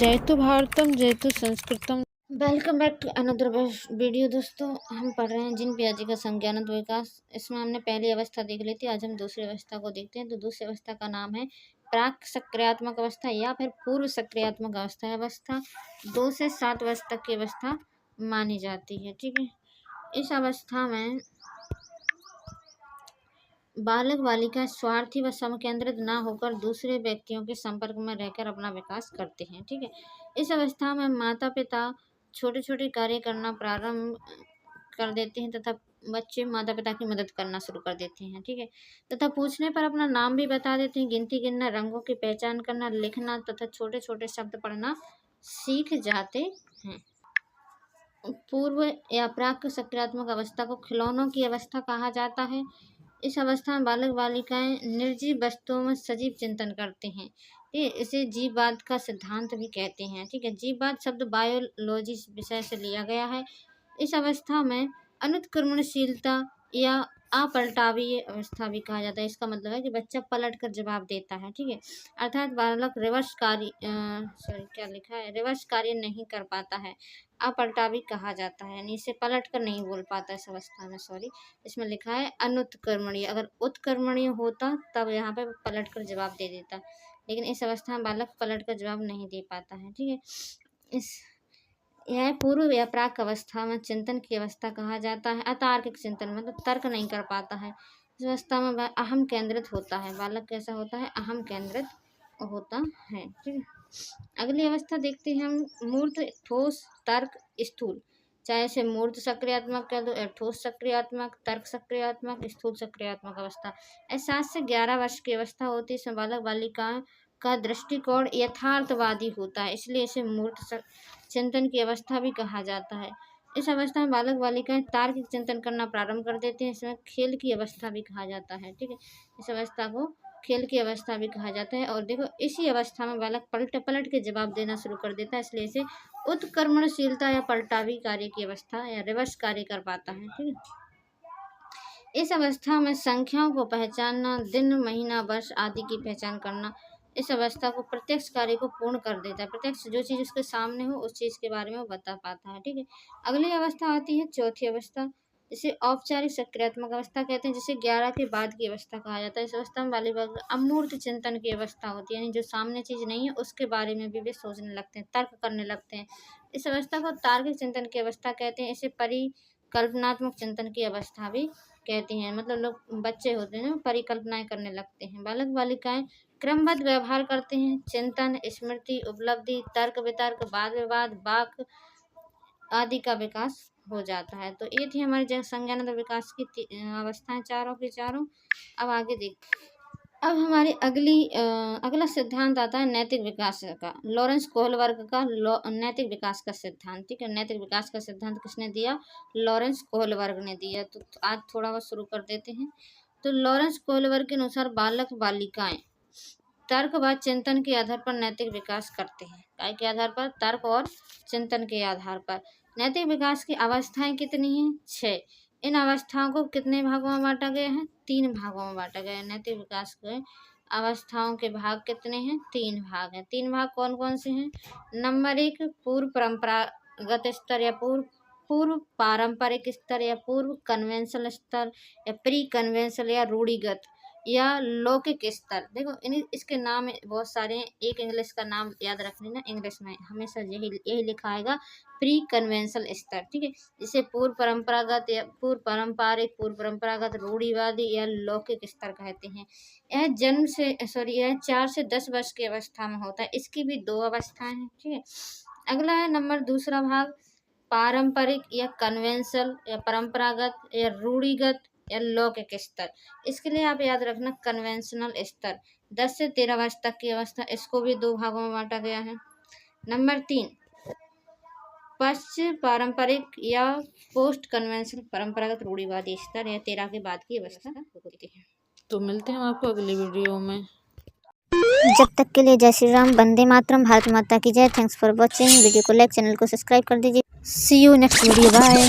जयतु भारतम जयतु संस्कृतम। Welcome back to another video. दोस्तों, हम पढ़ रहे हैं जिन पियाजी का संज्ञानात्मक विकास। इसमें हमने पहली अवस्था देख ली थी, आज हम दूसरी अवस्था को देखते हैं। तो दूसरी अवस्था का नाम है प्राक सक्रियात्मक अवस्था या फिर पूर्व सक्रियात्मक अवस्था। अवस्था 2 से 7 वर्ष तक की अवस्था मानी जाती है। ठीक है, इस अवस्था में बालक बालिका स्वार्थी व समकेंद्रित न होकर दूसरे व्यक्तियों के संपर्क में रहकर अपना विकास करते हैं। ठीक है, इस अवस्था में माता पिता छोटे छोटे कार्य करना प्रारंभ कर देते हैं तथा बच्चे माता पिता की मदद करना शुरू कर देते हैं। ठीक है, तथा पूछने पर अपना नाम भी बता देते हैं। गिनती गिनना, रंगों की पहचान करना, लिखना तथा छोटे छोटे शब्द पढ़ना सीख जाते हैं। पूर्व या प्राक सक्रियात्मक अवस्था को खिलौनों की अवस्था कहा जाता है। इस अवस्था में बालक बालिकाएं निर्जीव वस्तुओं में सजीव चिंतन करते हैं। इसे जीववाद का सिद्धांत भी कहते हैं। ठीक है, जीववाद शब्द बायोलॉजी विषय से लिया गया है। इस अवस्था में अनुत्क्रमणशीलता या अपलटावीय अवस्था भी कहा जाता है। इसका मतलब है कि बच्चा पलट कर जवाब देता है। ठीक है, अर्थात बालक रिवर्स कार्य नहीं कर पाता है। अपलटावी कहा जाता है, यानी इसे पलट कर नहीं बोल पाता इस अवस्था में। इसमें लिखा है अनुत्क्रमणीय। अगर उत्क्रमणीय होता तब यहाँ पे पलट कर जवाब दे देता, लेकिन इस अवस्था में बालक पलट कर जवाब नहीं दे पाता है। ठीक है, यह पूर्व या प्राक अवस्था में चिंतन की अवस्था कहा जाता है। अतार्किक चिंतन मतलब तर्क नहीं कर पाता है। इस अवस्था में वह अहम केंद्रित होता है। बालक कैसा होता है? अहम केंद्रित होता है। ठीक है, अगली अवस्था देखते हैं हम मूर्त, ठोस, तर्क, स्थूल। चाहे इसे मूर्त सक्रियात्मक कह दो या ठोस सक्रियात्मक, तर्क सक्रियात्मक, स्थूल सक्रियात्मक अवस्था। 7 से 11 वर्ष की अवस्था होती है। इसमें बालक बालिकाओं का दृष्टिकोण यथार्थवादी होता है, इसलिए इसे मूर्त चिंतन की अवस्था भी कहा जाता है। इस अवस्था में बालक बालिकाएं तार्किक चिंतन करना प्रारंभ कर देते हैं। इसमें खेल की अवस्था भी कहा जाता है। ठीक है, इस अवस्था को खेल की अवस्था भी कहा जाता है। और देखो, इसी अवस्था में बालक पलट पलट के जवाब देना शुरू कर देता है, इसलिए इसे उत्क्रमणशीलता या पलटावी कार्य की अवस्था या रिवर्स कार्य कर पाता है। ठीक है, इस अवस्था में संख्याओं को पहचानना, दिन, महीना, वर्ष आदि की पहचान करना इस अवस्था को प्रत्यक्ष कार्य को पूर्ण कर देता है। प्रत्यक्ष जो चीज़ उसके सामने हो उस चीज़ के बारे में वो बता पाता है। ठीक है, अगली अवस्था आती है चौथी अवस्था, जिसे औपचारिक सक्रियात्मक अवस्था कहते हैं, जिसे 11 के बाद की अवस्था कहा जाता है। इस अवस्था में बालक अमूर्त चिंतन की अवस्था होती है, यानी जो सामने चीज़ नहीं है उसके बारे में भी वे सोचने लगते हैं, तर्क करने लगते हैं। इस अवस्था को तार्किक चिंतन की अवस्था कहते हैं। इसे परिकल्पनात्मक चिंतन की अवस्था भी कहते हैं। मतलब लोग बच्चे होते हैं परिकल्पनाएं करने लगते हैं। बालक बालिकाएं क्रमबद्ध व्यवहार करते हैं। चिंतन, स्मृति, उपलब्धि, तर्क वितर्क, वाद विवाद, वाक आदि का विकास हो जाता है। तो ये थी हमारी संज्ञानात्मक विकास की अवस्थाएं चारों की चारों। अब आगे अब हमारी अगला सिद्धांत आता है नैतिक विकास का। लॉरेंस कोहलबर्ग का नैतिक विकास का सिद्धांत। ठीक है, नैतिक विकास का सिद्धांत किसने दिया? लॉरेंस कोहलबर्ग ने दिया। तो आज थोड़ा बहुत शुरू कर देते हैं। तो लॉरेंस कोहलबर्ग के अनुसार बालक बालिकाएं तर्क व चिंतन के आधार पर नैतिक विकास करते हैं। काय के आधार पर? तर्क और चिंतन के आधार पर। नैतिक विकास की अवस्थाएं कितनी हैं? 6। इन अवस्थाओं को कितने भागों में बांटा गया है? 3 भागों में बांटा गया है। नैतिक विकास के अवस्थाओं के भाग कितने हैं? 3 भाग हैं। 3 भाग कौन कौन से हैं? नंबर 1 पूर्व परंपरागत स्तर या पूर्व पारंपरिक स्तर या पूर्व कन्वेंशनल स्तर या प्री कन्वेंशनल या रूढ़िगत या लौकिक स्तर। देखो इसके नाम बहुत सारे हैं। एक इंग्लिश का नाम याद रख लेना, इंग्लिश में हमेशा यही लिखा आएगा, प्री कन्वेंशनल स्तर। ठीक है, इसे पूर्व परंपरागत या पूर्व पारंपरिक, पूर्व परंपरागत, रूढ़िवादी या लौकिक स्तर कहते हैं। यह 4 से 10 वर्ष की अवस्था में होता है। इसकी भी 2 अवस्थाएं हैं। ठीक है, अगला है दूसरा भाग पारंपरिक या कन्वेंशनल या परंपरागत या रूढ़िगत या लौकिक स्तर। इसके लिए आप याद रखना कन्वेंशनल स्तर 10 से 13 वर्ष तक की अवस्था। इसको भी 2 भागों में बांटा गया है। नंबर 3 पश्चिम पारंपरिक या पोस्ट कन्वेंशनल परंपरागत रूढ़िवादी स्तर या 13 के बाद की अवस्था होती है। तो मिलते हैं आपको अगली वीडियो में। जब तक के लिए जय श्री राम, वंदे मातरम, भारत माता की जय। Thanks for watching. वीडियो को लाइक, चैनल को सब्सक्राइब कर दीजिए। सी यू नेक्स्ट वीडियो, बाय।